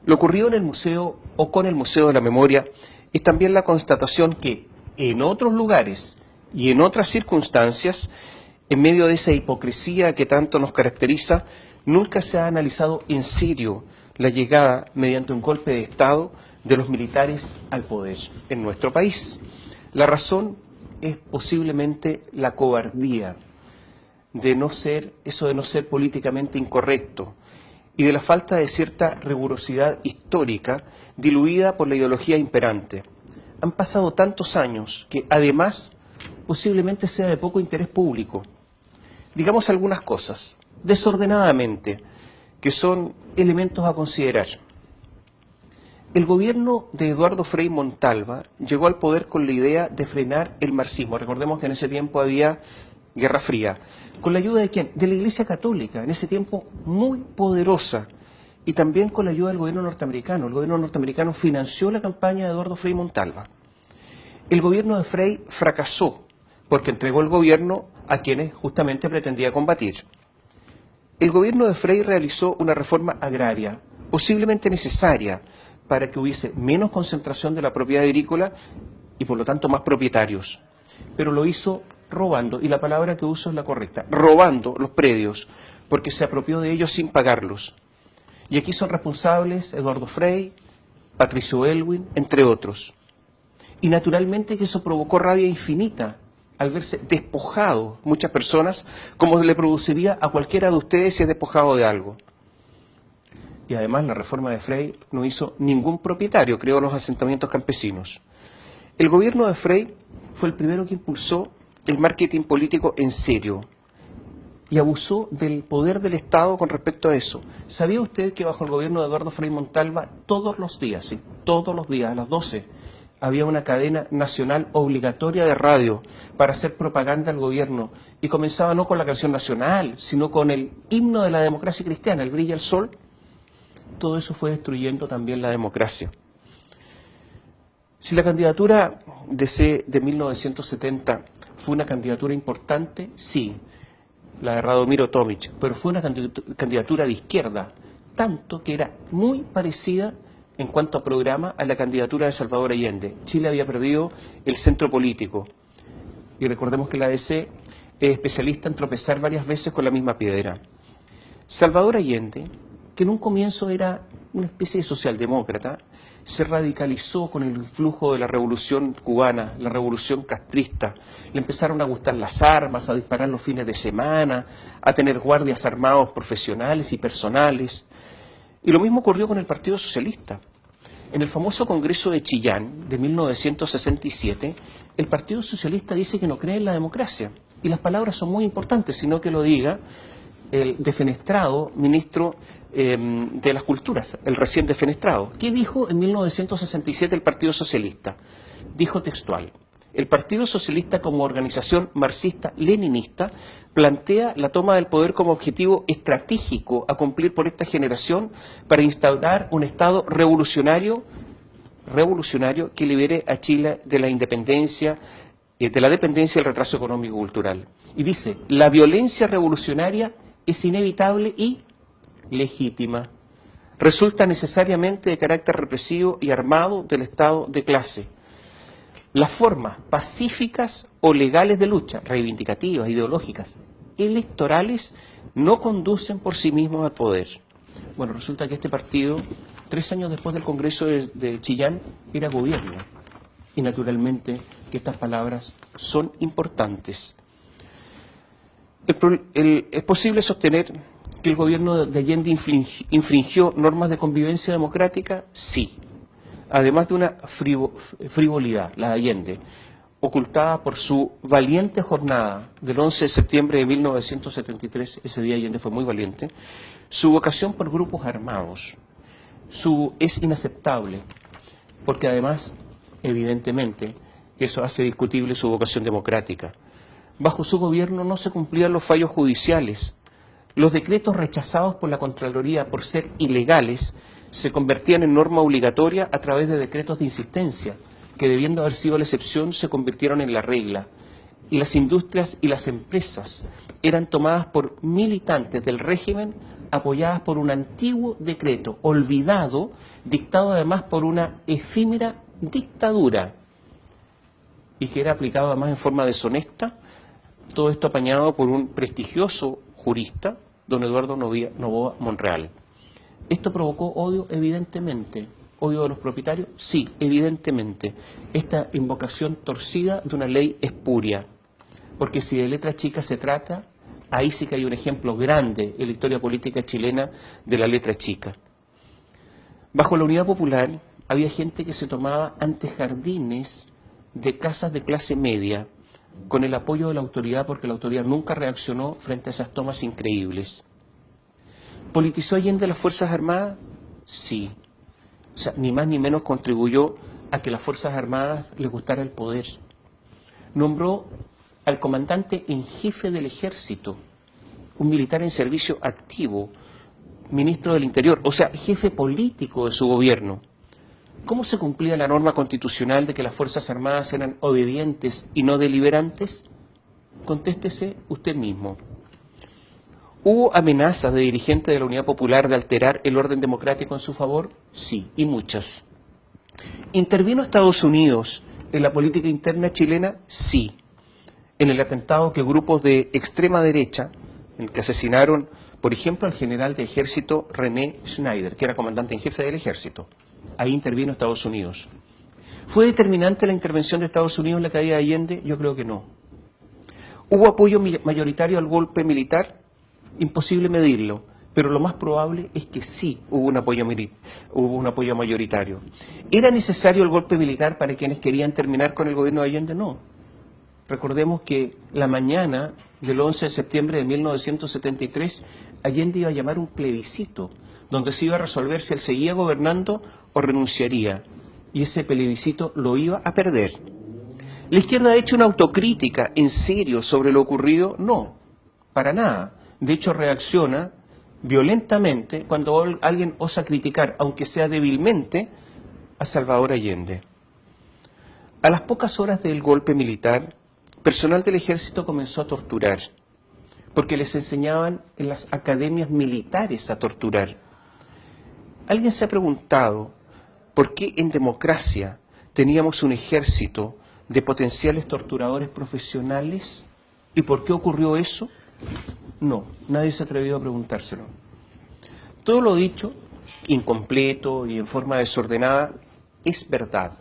Lo ocurrido en el museo o con el Museo de la Memoria es también la constatación que en otros lugares y en otras circunstancias, en medio de esa hipocresía que tanto nos caracteriza, nunca se ha analizado en serio la llegada mediante un golpe de Estado de los militares al poder en nuestro país. La razón es posiblemente la cobardía de no ser políticamente incorrecto y de la falta de cierta rigurosidad histórica diluida por la ideología imperante. Han pasado tantos años que además posiblemente sea de poco interés público. Digamos algunas cosas, desordenadamente, que son elementos a considerar. El gobierno de Eduardo Frei Montalva llegó al poder con la idea de frenar el marxismo. Recordemos que en ese tiempo había Guerra Fría. ¿Con la ayuda de quién? De la Iglesia Católica, en ese tiempo muy poderosa, y también con la ayuda del gobierno norteamericano. El gobierno norteamericano financió la campaña de Eduardo Frei Montalva. El gobierno de Frei fracasó porque entregó el gobierno a quienes justamente pretendía combatir. El gobierno de Frei realizó una reforma agraria, posiblemente necesaria para que hubiese menos concentración de la propiedad agrícola y por lo tanto más propietarios, pero lo hizo robando, y la palabra que uso es la correcta, robando los predios, porque se apropió de ellos sin pagarlos. Y aquí son responsables Eduardo Frei, Patricio Aylwin, entre otros. Y naturalmente que eso provocó rabia infinita al verse despojado muchas personas, como le produciría a cualquiera de ustedes si es despojado de algo. Y además la reforma de Frei no hizo ningún propietario, creó los asentamientos campesinos. El gobierno de Frei fue el primero que impulsó el marketing político en serio y abusó del poder del Estado con respecto a eso. ¿Sabía usted que bajo el gobierno de Eduardo Frei Montalva todos los días, sí, todos los días a las 12, había una cadena nacional obligatoria de radio para hacer propaganda al gobierno, y comenzaba no con la canción nacional, sino con el himno de la democracia cristiana, el Brilla el Sol? Todo eso fue destruyendo también la democracia. Si la candidatura de 1970 fue una candidatura importante, sí, la de Radomiro Tomic, pero fue una candidatura de izquierda, tanto que era muy parecida en cuanto a programa a la candidatura de Salvador Allende. Chile había perdido el centro político, y recordemos que la ADC es especialista en tropezar varias veces con la misma piedra. Salvador Allende, que en un comienzo era una especie de socialdemócrata, se radicalizó con el influjo de la revolución cubana, la revolución castrista. Le empezaron a gustar las armas, a disparar los fines de semana, a tener guardias armados profesionales y personales. Y lo mismo ocurrió con el Partido Socialista. En el famoso Congreso de Chillán de 1967, el Partido Socialista dice que no cree en la democracia. Y las palabras son muy importantes, sino que lo diga el defenestrado ministro de las Culturas, el recién defenestrado. ¿Qué dijo en 1967 el Partido Socialista? Dijo textual: el Partido Socialista, como organización marxista-leninista, plantea la toma del poder como objetivo estratégico a cumplir por esta generación para instaurar un Estado revolucionario que libere a Chile de la independencia, de la dependencia y el retraso económico y cultural. Y dice: la violencia revolucionaria es inevitable y legítima. Resulta necesariamente de carácter represivo y armado del Estado de clase. Las formas pacíficas o legales de lucha, reivindicativas, ideológicas, electorales, no conducen por sí mismos al poder. Bueno, resulta que este partido, 3 años después del Congreso de Chillán, era gobierno. Y naturalmente que estas palabras son importantes. ¿Es posible sostener que el gobierno de Allende infringió normas de convivencia democrática? Sí. Además de una frivolidad, la de Allende, ocultada por su valiente jornada del 11 de septiembre de 1973, ese día Allende fue muy valiente, su vocación por grupos armados es inaceptable, porque además, evidentemente, eso hace discutible su vocación democrática. Bajo su gobierno no se cumplían los fallos judiciales. Los decretos rechazados por la Contraloría por ser ilegales se convertían en norma obligatoria a través de decretos de insistencia, que debiendo haber sido la excepción se convirtieron en la regla. Y las industrias y las empresas eran tomadas por militantes del régimen apoyadas por un antiguo decreto, olvidado, dictado además por una efímera dictadura, y que era aplicado además en forma deshonesta, todo esto apañado por un prestigioso jurista, don Eduardo Novoa Monreal. ¿Esto provocó odio? Evidentemente. ¿Odio de los propietarios? Sí, evidentemente. Esta invocación torcida de una ley espuria. Porque si de letra chica se trata, ahí sí que hay un ejemplo grande en la historia política chilena de la letra chica. Bajo la Unidad Popular había gente que se tomaba antejardines de casas de clase media, con el apoyo de la autoridad, porque la autoridad nunca reaccionó frente a esas tomas increíbles. ¿Politizó Allende las Fuerzas Armadas? Sí. O sea, ni más ni menos contribuyó a que las Fuerzas Armadas les gustara el poder. Nombró al comandante en jefe del Ejército, un militar en servicio activo, ministro del Interior, o sea, jefe político de su gobierno. ¿Cómo se cumplía la norma constitucional de que las Fuerzas Armadas eran obedientes y no deliberantes? Contéstese usted mismo. ¿Hubo amenazas de dirigentes de la Unidad Popular de alterar el orden democrático en su favor? Sí, y muchas. ¿Intervino Estados Unidos en la política interna chilena? Sí. En el atentado que grupos de extrema derecha, en el que asesinaron, por ejemplo, al general de ejército René Schneider, que era comandante en jefe del ejército. Ahí intervino Estados Unidos. ¿Fue determinante la intervención de Estados Unidos en la caída de Allende? Yo creo que no. ¿Hubo apoyo mayoritario al golpe militar? Imposible medirlo, pero lo más probable es que sí hubo un apoyo mayoritario. ¿Era necesario el golpe militar para quienes querían terminar con el gobierno de Allende? No. Recordemos que la mañana del 11 de septiembre de 1973, Allende iba a llamar un plebiscito, donde se iba a resolver si él seguía gobernando o renunciaría. Y ese plebiscito lo iba a perder. ¿La izquierda ha hecho una autocrítica en serio sobre lo ocurrido? No, para nada. De hecho, reacciona violentamente cuando alguien osa criticar, aunque sea débilmente, a Salvador Allende. A las pocas horas del golpe militar, personal del ejército comenzó a torturar, porque les enseñaban en las academias militares a torturar. ¿Alguien se ha preguntado por qué en democracia teníamos un ejército de potenciales torturadores profesionales? ¿Y por qué ocurrió eso? No, nadie se ha atrevido a preguntárselo. Todo lo dicho, incompleto y en forma desordenada, es verdad.